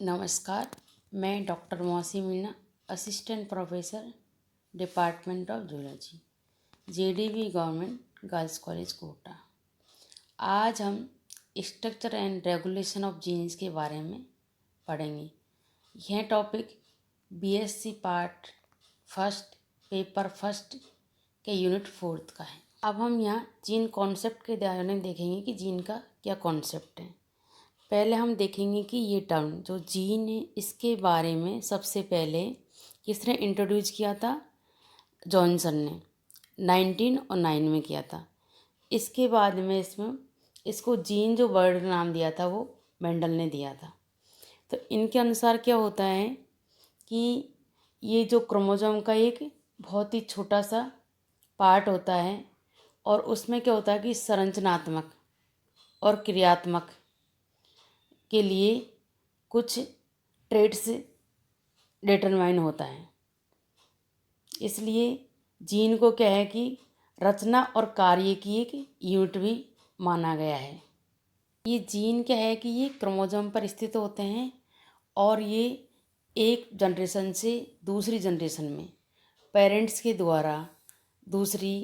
नमस्कार, मैं doctor Mausi Meena, assistant professor, department of zoology, JDV government girls college Kota. आज हम structure and regulation of genes के बारे में पढ़ेंगे। यह topic BSc part first paper first के यूनिट 4 का है। अब हम यहाँ जीन कॉन्सेप्ट के बारे में देखेंगे कि जीन का क्या कॉन्सेप्ट है। पहले हम देखेंगे कि ये टर्म जो जीन है इसके बारे में सबसे पहले किसने इंट्रोड्यूस किया था? जॉनसन ने 1909 में किया था। इसके बाद में इसको जीन जो वर्ड नाम दिया था वो मेंडल ने दिया था। तो इनके अनुसार क्या होता है कि ये जो क्रोमोसोम का एक बहुत ही छोटा सा पार्ट होता है और उसमें क्या होता है कि संरचनात्मक और क्रियात्मक के लिए कुछ ट्रेड्स डिटरमाइन होता है। इसलिए जीन को क्या है कि रचना और कार्य की एक यूनिट भी माना गया है। ये जीन क्या है कि ये क्रोमोसोम पर स्थित होते हैं और ये एक जनरेशन से दूसरी जनरेशन में पेरेंट्स के द्वारा दूसरी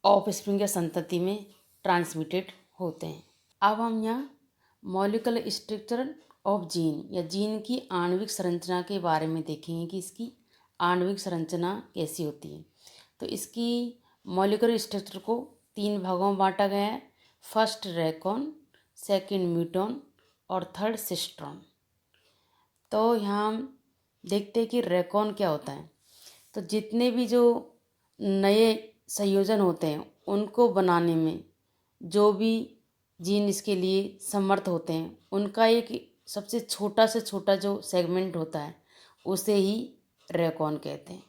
ऑफस्प्रिंग या संतति में ट्रांसमिटेड होते हैं। अब हम यहाँ मॉलिक्यूलर स्ट्रक्चर ऑफ जीन या जीन की आणविक संरचना के बारे में देखेंगे कि इसकी आणविक संरचना कैसी होती है। तो इसकी मॉलिक्यूलर स्ट्रक्चर को 3 भागों में बांटा गया है। फर्स्ट रेकॉन, सेकंड म्यूटॉन और थर्ड सिस्ट्रॉन। तो यहाँ हम देखते हैं कि रेकॉन क्या होता है। तो जितने भी जो नए संयोजन होते हैं उनको बनाने में जो भी जीन इसके लिए समर्थ होते हैं उनका एक सबसे छोटा से छोटा जो सेगमेंट होता है उसे ही रेकॉन कहते हैं।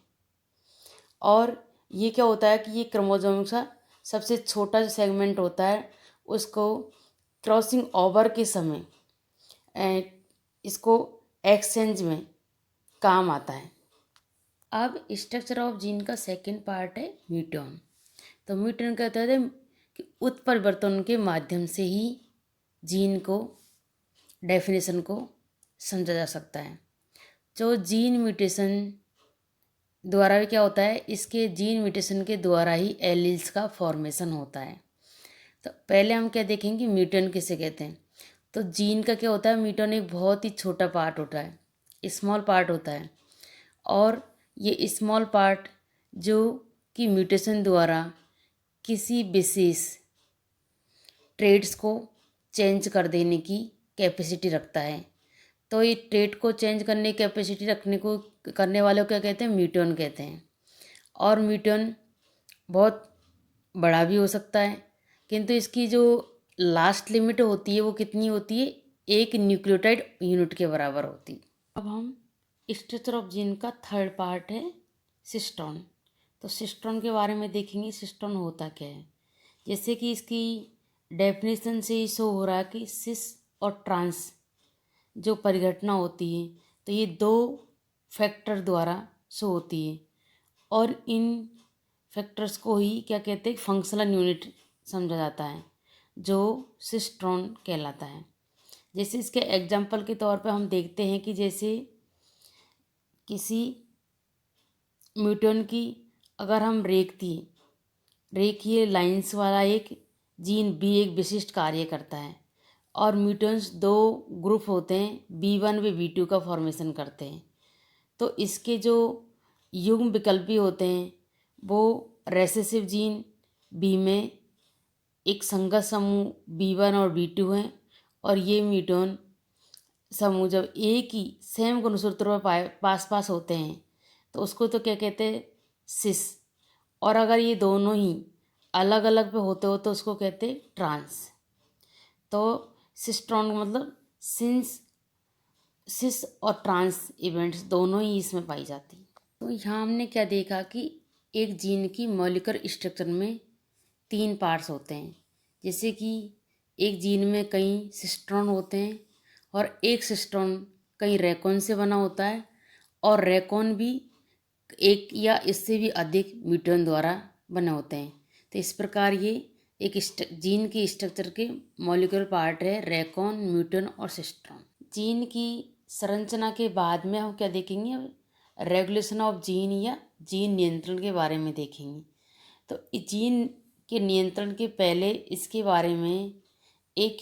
और ये क्या होता है कि ये क्रोमोसोम का सबसे छोटा जो सेगमेंट होता है उसको क्रॉसिंग ओवर के समय इसको एक्सचेंज में काम आता है। अब स्ट्रक्चर ऑफ जीन का सेकंड पार्ट है म्यूटॉन। तो म्यूटॉन कहते हैं कि उत्परिवर्तन के माध्यम से ही जीन को डेफिनेशन को समझा जा सकता है। जो जीन म्यूटेशन द्वारा भी क्या होता है, इसके जीन म्यूटेशन के द्वारा ही एलील्स का फॉर्मेशन होता है। तो पहले हम क्या देखेंगे म्यूटॉन किसे कहते हैं। तो जीन का क्या होता है, म्यूटॉन एक बहुत ही छोटा पार्ट होता है, स्मॉल पार्ट होता है। और ये स्मॉल पार्ट जो कि म्यूटेशन द्वारा किसी विशेष ट्रेड्स को चेंज कर देने की कैपेसिटी रखता है। तो ये ट्रेड को चेंज करने की कैपेसिटी करने वाले को क्या कहते हैं, म्यूटॉन कहते हैं। और म्यूटॉन बहुत बड़ा भी हो सकता है, किंतु इसकी जो लास्ट लिमिट होती है वो कितनी होती है, 1 न्यूक्लियोटाइड यूनिट के बराबर होती है। अब हम स्ट्रक्चर ऑफ जीन का थर्ड पार्ट है सिस्टोन। तो सिस्टोन के बारे में देखेंगे सिस्टोन होता क्या है। जैसे कि इसकी डेफिनेशन से ही शो हो रहा है कि सिस और ट्रांस जो परिघटना होती है तो ये 2 फैक्टर द्वारा शो होती है और इन फैक्टर्स को ही क्या कहते हैं, फंक्शनल यूनिट समझा जाता है जो सिस्ट्रॉन कहलाता है। जैसे इसके एग्जाम्पल के तौर पर हम देखते हैं कि जैसे किसी म्यूटॉन की अगर हम रेखीय लाइंस वाला एक जीन बी एक विशिष्ट कार्य करता है और म्यूटॉन्स 2 ग्रुप होते हैं, B1 व B2 का फॉर्मेशन करते हैं। तो इसके जो युग्म विकल्पी होते हैं वो रेसेसिव जीन बी में एक संगत समूह B1 और B2 हैं और ये म्यूटॉन समूह जब एक ही सेम गुणसूत्र पर पास होते हैं तो उसको तो क्या कहते हैं, सिस। और अगर ये दोनों ही अलग अलग पे होते हो तो उसको कहते हैं ट्रांस। तो सिस्ट्रॉन मतलब सिस और ट्रांस इवेंट्स दोनों ही इसमें पाई जाती। तो यहाँ हमने क्या देखा कि एक जीन की मॉलिक्यूलर स्ट्रक्चर में 3 पार्ट्स होते हैं। जैसे कि एक जीन में कई सिस्ट्रॉन होते हैं और एक सिस्ट्रॉन कई रेकॉन से बना होता है और रेकॉन भी एक या इससे भी अधिक म्यूटॉन द्वारा बने होते हैं। तो इस प्रकार ये एक जीन की स्ट्रक्चर के मॉलिक्यूलर पार्ट है रेकॉन, म्यूटॉन और सिस्ट्रॉन। जीन की संरचना के बाद में हम क्या देखेंगे, अब रेगुलेशन ऑफ जीन या जीन नियंत्रण के बारे में देखेंगे। तो जीन के नियंत्रण के पहले इसके बारे में एक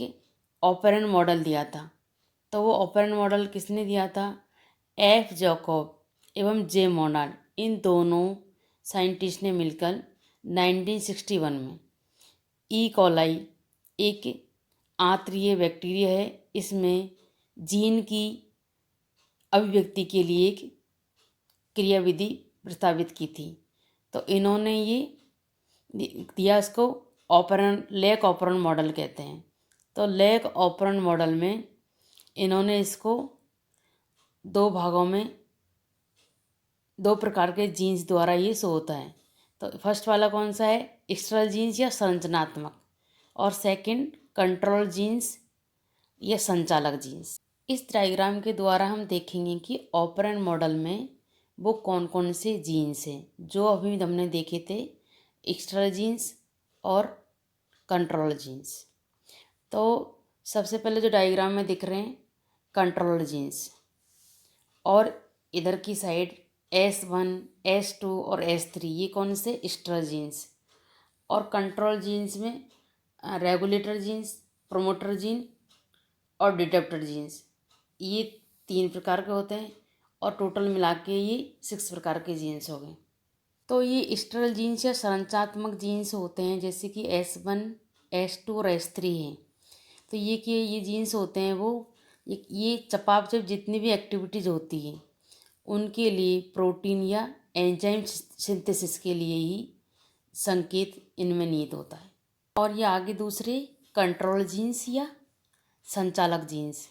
ऑपरेंट मॉडल दिया था। तो वो ऑपरेंट मॉडल किसने दिया था? एफ जैकब एवं जे मोनार्ड, इन दोनों साइंटिस्ट ने मिलकर 1961 में। ई कॉलाई एक आंतरीय बैक्टीरिया है, इसमें जीन की अभिव्यक्ति के लिए एक क्रियाविधि प्रस्तावित की थी। तो इन्होंने ये दिया, इसको लैक ऑपरेंट मॉडल कहते हैं। तो लैक ऑपरेंट मॉडल में इन्होंने इसको दो भागों में, दो प्रकार के जीन्स द्वारा ये शो होता है। तो फर्स्ट वाला कौन सा है? एक्स्ट्रल जीन्स या संरचनात्मक, और सेकंड कंट्रोल जीन्स या संचालक जीन्स। इस डायग्राम के द्वारा हम देखेंगे कि ऑपरेंट मॉडल में वो कौन कौन से जीन्स हैं जो अभी हमने देखे थे, एक्स्ट्रल जीन्स और कंट्रोल जीन्स। तो सबसे पहले जो डायग्राम में दिख रहे हैं कंट्रोल जीन्स, और इधर की साइड S1, S2 और S3 ये कौन से? एक्स्ट्रल जीन्स। और कंट्रोल जीन्स में रेगुलेटर जीन्स, प्रोमोटर जीन और डिटेक्टर जीन्स, ये 3 प्रकार के होते हैं, और टोटल मिला के ये 6 प्रकार के जीन्स हो गए। तो ये एक्स्ट्रल जीन्स या संरचनात्मक जीन्स होते हैं, जैसे कि S1, S2 और S3 हैं। तो ये जीन्स होते हैं, वो ये चयापचय जितनी भी एक्टिविटीज़ होती हैं उनके लिए प्रोटीन या एंजाइम सिंथेसिस के लिए ही संकेत इनमें निहित होता है। और ये आगे दूसरे कंट्रोल जीन्स या संचालक जीन्स।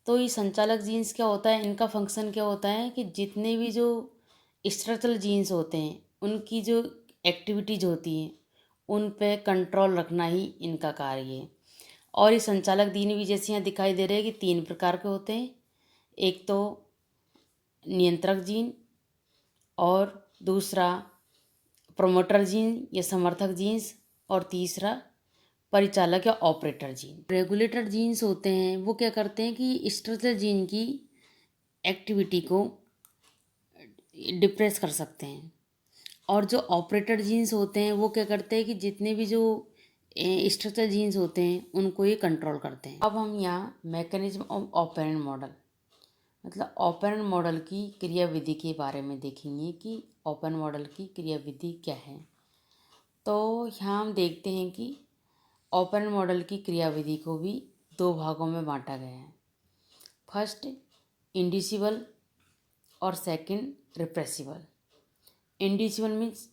तो ये संचालक जीन्स क्या होता है, इनका फंक्शन क्या होता है कि जितने भी जो स्ट्रक्चरल जीन्स होते हैं उनकी जो एक्टिविटीज होती हैं उन पे कंट्रोल रखना ही इनका कार्य है। और ये संचालक जीन भी जैसे यहाँ दिखाई दे रहे हैं कि 3 प्रकार के होते हैं, एक तो नियंत्रक जीन, और दूसरा प्रोमोटर जीन या समर्थक जीन्स, और तीसरा परिचालक या ऑपरेटर जीन। रेगुलेटर जीन्स होते हैं वो क्या करते हैं कि स्ट्रक्चरल जीन की एक्टिविटी को डिप्रेस कर सकते हैं, और जो ऑपरेटर जीन्स होते हैं वो क्या करते हैं कि जितने भी जो स्ट्रक्चरल जीन्स होते हैं उनको ये कंट्रोल करते हैं। अब हम यहाँ मैकेनिज्म ऑफ ऑपरेंट मॉडल, मतलब ऑपरेंट मॉडल की क्रियाविधि के बारे में देखेंगे कि ऑपरेंट मॉडल की क्रियाविधि क्या है। तो यहाँ हम देखते हैं कि ऑपरेंट मॉडल की क्रियाविधि को भी 2 भागों में बांटा गया है। फर्स्ट इंड्यूसिबल और सेकंड रिप्रेसिबल। इंड्यूसिबल मीन्स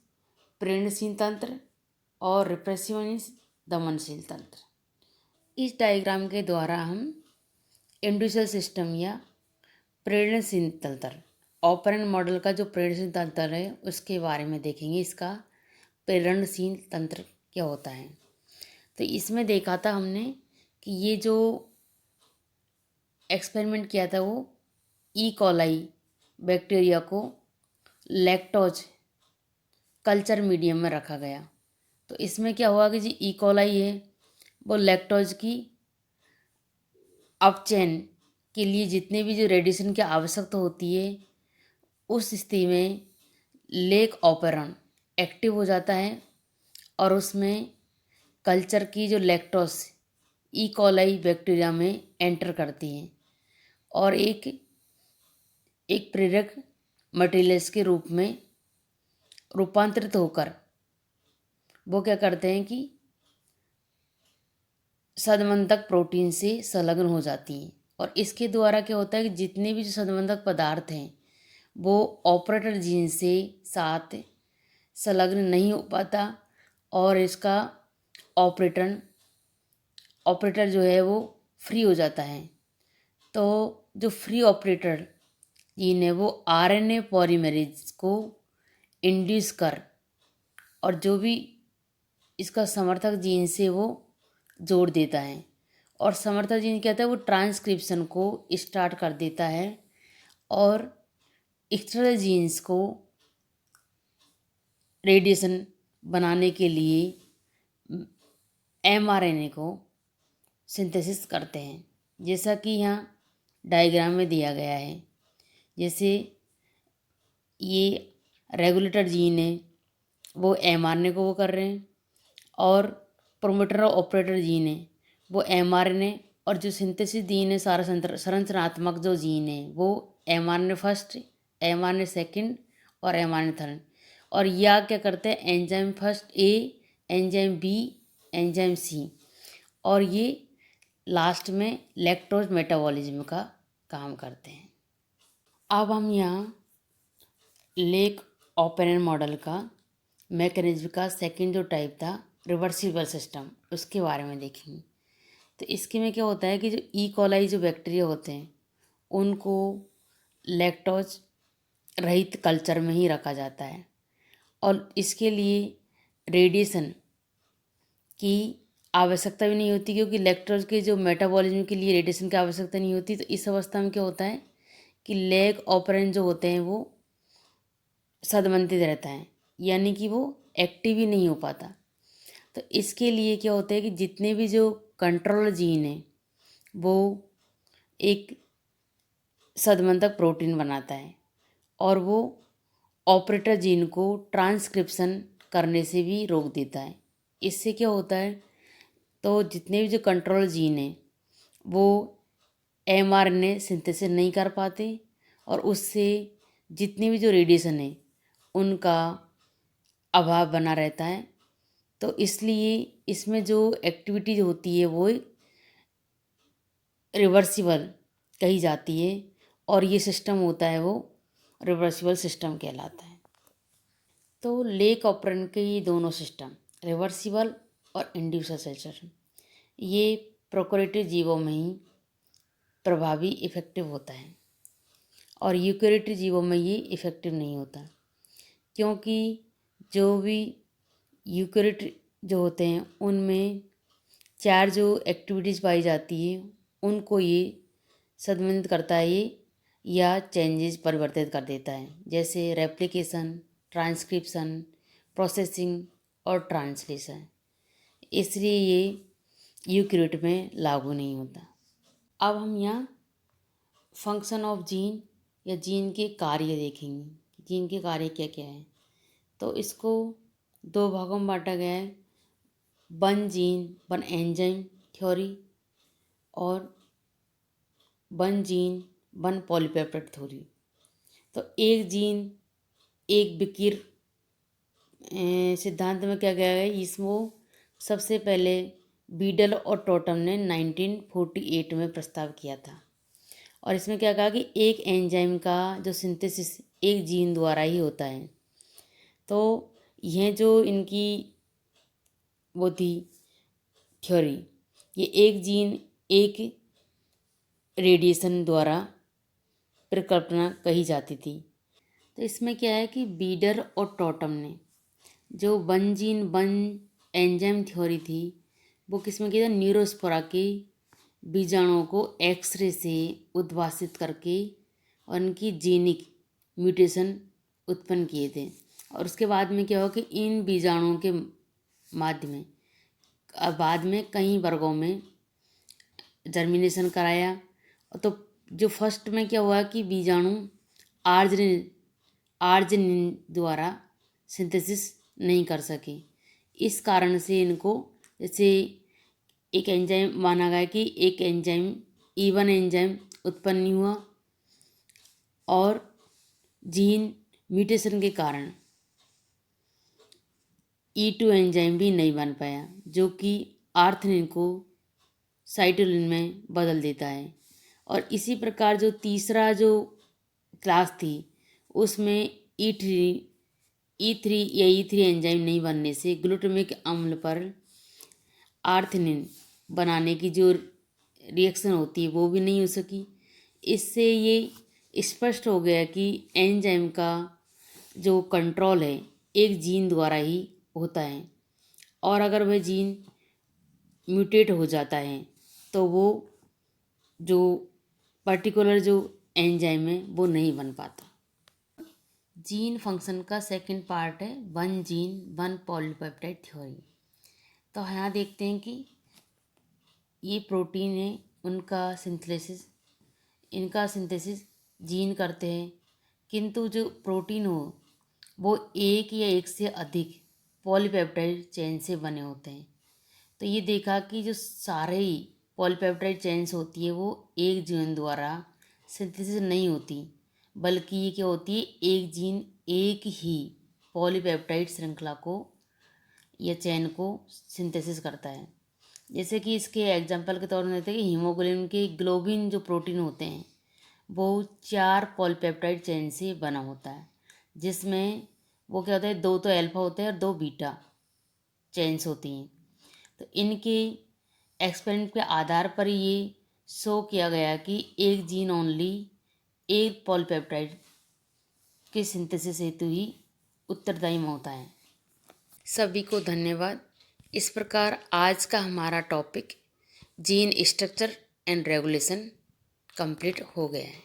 प्रेरणशील तंत्र और रिप्रेसिबल मीन्स दमनशील तंत्र। इस डायग्राम के द्वारा हम इंड्यूसिबल सिस्टम या प्रेरणशील तंत्र, ऑपरेंट मॉडल का जो प्रेरणशील तंत्र है उसके बारे में देखेंगे, इसका प्रेरणशील तंत्र क्या होता है। तो इसमें देखा था हमने कि ये जो एक्सपेरिमेंट किया था वो ई कॉलाई बैक्टीरिया को लैक्टोज कल्चर मीडियम में रखा गया। तो इसमें क्या हुआ कि जी ई कॉलाई है वो लैक्टोज की अपचयन के लिए जितने भी जो रेडिएशन की आवश्यकता होती है उस स्थिति में लेक ऑपरेंट एक्टिव हो जाता है, और उसमें कल्चर की जो लैक्टोज ई कॉलाई बैक्टीरिया में एंटर करती हैं, और एक प्रेरक मटेरियल्स के रूप में रूपांतरित होकर वो क्या करते हैं कि सदबंधक प्रोटीन से संलग्न हो जाती हैं। और इसके द्वारा क्या होता है कि जितने भी जो सदबंधक पदार्थ हैं वो ऑपरेटर जीन से साथ संलग्न नहीं हो पाता, और इसका ऑपरेटर जो है वो फ्री हो जाता है। तो जो फ्री ऑपरेटर जीन है वो आरएनए पॉलीमरेज को इंड्यूस कर, और जो भी इसका समर्थक जीन से वो जोड़ देता है, और समर्थक जीन क्या होता है वो ट्रांसक्रिप्शन को स्टार्ट कर देता है, और एक्स्ट्रल जीन्स को रेडिएशन बनाने के लिए एमआरएनए को सिंथेसिस करते हैं। जैसा कि यहाँ डायग्राम में दिया गया है। जैसे ये रेगुलेटर जीन है, वो mRNA को वो कर रहे हैं, और प्रोमोटर और ऑपरेटर जीन है वो mRNA, और जो सिंथेसिस जीन है, सारा संरचनात्मक जो जीन है वो mRNA फर्स्ट, mRNA सेकंड और mRNA थर्ड। और या क्या करते हैं, enzyme first A, enzyme B, enzyme सी, और ये लास्ट में लैक्टोज मेटाबॉलिज्म का काम करते हैं। अब हम यहाँ लेक ओपेरन मॉडल का मैकेनिज्म का सेकंड जो टाइप था रिवर्सिबल सिस्टम, उसके बारे में देखेंगे। तो इसके में क्या होता है कि जो ई कॉलाई जो बैक्टीरिया होते हैं उनको लैक्टोज रहित कल्चर में ही रखा जाता है, और इसके लिए रेडिएशन की आवश्यकता भी नहीं होती, क्योंकि लैक्टोज के जो मेटाबॉलिज्म के लिए रेडिएशन की आवश्यकता नहीं होती। तो इस अवस्था में क्या होता है कि लेग ऑपरेंट जो होते हैं वो सदमंथित रहता है, यानी कि वो एक्टिव ही नहीं हो पाता। तो इसके लिए क्या होता है कि जितने भी जो कंट्रोल जीन है वो एक सदमंथक प्रोटीन बनाता है, और वो ऑपरेटर जीन को ट्रांसक्रिप्शन करने से भी रोक देता है। इससे क्या होता है, तो जितने भी जो कंट्रोल जीन है वो mRNA सिंथेसिस नहीं कर पाते, और उससे जितनी भी जो रेडिएशन है उनका अभाव बना रहता है। तो इसलिए इसमें जो एक्टिविटी जो होती है वो रिवर्सिबल कही जाती है, और ये सिस्टम होता है वो रिवर्सिबल सिस्टम कहलाता है। तो लेक ऑपरेंट के ये दोनों सिस्टम, रिवर्सिबल और इंड्यूसर सिस्टम, ये प्रोकैरियोटिक जीवों में ही प्रभावी इफेक्टिव होता है, और यूकेरियोटिक जीवों में ये इफेक्टिव नहीं होता, क्योंकि जो भी यूकेरियोटिक जो होते हैं उनमें 4 जो एक्टिविटीज़ पाई जाती है उनको ये संबंधित करता है ये, या चेंजेस परिवर्तित कर देता है, जैसे रेप्लिकेशन, ट्रांसक्रिप्शन, प्रोसेसिंग और ट्रांसलेशन। इसलिए ये यूकेरियोट में लागू नहीं होता। अब हम यहाँ फंक्शन ऑफ जीन या जीन के कार्य देखेंगे, जीन के कार्य क्या क्या है। तो इसको 2 भागों में बांटा गया है, one gene one enzyme theory, और one gene one polypeptide theory. तो एक जीन एक विकिर सिद्धांत में क्या गया है, इसमें सबसे पहले बीडल और टोटम ने 1948 में प्रस्ताव किया था। और इसमें क्या कहा कि एक एंजाइम का जो सिंथेसिस एक जीन द्वारा ही होता है। तो यह जो इनकी वो थी थ्योरी, ये एक जीन एक रेडिएशन द्वारा परिकल्पना कही जाती थी। तो इसमें क्या है कि बीडर और टोटम ने जो one gene one enzyme theory थी वो किसमें किया था, न्यूरोस्पोरा के बीजाणुओं को एक्सरे से उद्भासित करके और उनकी जीनिक म्यूटेशन उत्पन्न किए थे। और उसके बाद में क्या हुआ कि इन बीजाणुओं के माध्यम में बाद में कई वर्गों में जर्मिनेशन कराया। तो जो फर्स्ट में क्या हुआ कि बीजाणु आर्जिनिन द्वारा सिंथेसिस नहीं कर सके, इस कारण से इनको जैसे एक एंजाइम माना गया कि एक एंजाइम E1 एंजाइम उत्पन्न नहीं हुआ, और जीन म्यूटेशन के कारण E2 एंजाइम भी नहीं बन पाया, जो कि आर्थिनिन को साइटोलिन में बदल देता है। और इसी प्रकार जो तीसरा जो क्लास थी उसमें E3 या E3 एंजाइम नहीं बनने से ग्लूटामिक अम्ल पर आर्थिनिन बनाने की जो रिएक्शन होती है वो भी नहीं हो सकी। इससे ये स्पष्ट हो गया कि एंजाइम का जो कंट्रोल है एक जीन द्वारा ही होता है, और अगर वह जीन म्यूटेट हो जाता है तो वो जो पर्टिकुलर जो एंजाइम है वो नहीं बन पाता। जीन फंक्शन का सेकंड पार्ट है one gene one polypeptide theory. तो यहाँ देखते हैं कि ये प्रोटीन है, उनका सिंथेसिस इनका सिंथेसिस जीन करते हैं, किंतु जो प्रोटीन हो वो एक या एक से अधिक पॉलीपेप्टाइड चेन से बने होते हैं। तो ये देखा कि जो सारे ही पॉलीपेप्टाइड चेन्स होती है वो एक जीन द्वारा सिंथेसिस नहीं होती, बल्कि ये क्या होती है, एक जीन एक ही पॉलीपेप्टाइड श्रृंखला को या चेन को सिंथेसिस करता है। जैसे कि इसके एग्जांपल के तौर पर देते हैं कि हीमोग्लोबिन के ग्लोबिन जो प्रोटीन होते हैं वो 4 पॉलीपेप्टाइड चेन से बना होता है, जिसमें वो क्या होता है, 2 तो अल्फा होते हैं और 2 बीटा चेन्स होती हैं। तो इनके एक्सपेरिमेंट के आधार पर ये शो किया गया कि एक जीन ओनली एक पॉलीपेप्टाइड के सिंथेसिस हेतु ही उत्तरदायी होता है। सभी को धन्यवाद। इस प्रकार आज का हमारा topic gene structure and regulation complete हो गया है।